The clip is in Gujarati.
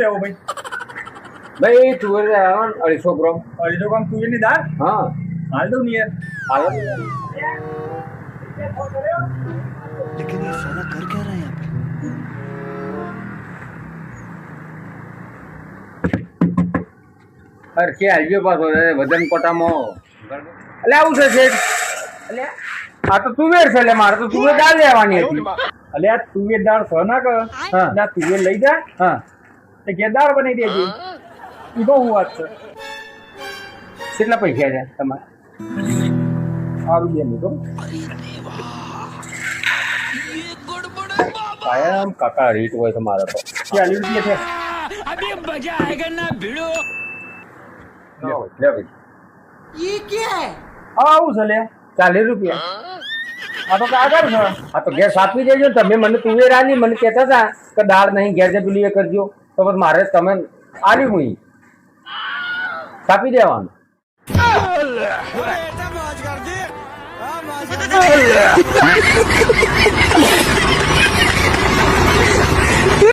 લેવો ભાઈ? ભાઈ તુવેર 250 ગ્રામ. 250 ગ્રામ તુવેરની દાળ હા હાલ દઉં ને યાર. હાલો. लेकिन ये साला कर क्या रहा है यहाँ पे? અરે કે આલજો પાછો વજન કોટામાં એટલે આવું છે શેઠ. એટલે આ તો તુવેર છે એટલે મારે તો તુવેર દાળ લેવાની હતી. અલે આ તુવેર દાળ સ ના કર. હા. એટલે આ તુવેર લઈ જા હા તે ઘેર દાળ બનાવી દેજે. ઈ બહુ વાત છે. કેટલા પૈસા છે તમારે? સારું બે મિનિટ હો. કાયમ કાકા રીત હોય તમારે તો. 40 રૂપિયા છે. લે ભાઈ. હા આવું છે લે. 40 રૂપિયા. આ તો કાગળ છે. હા તો ગેસ આપી દેજો. તમે મને તુવેર આલી મને કહેતા હતા કે દાળ નહીં ઘેર જે પેલી એ કરજો તો પછી મારે તમે આલી હું કાપી દેવાનું. मौज कर दी।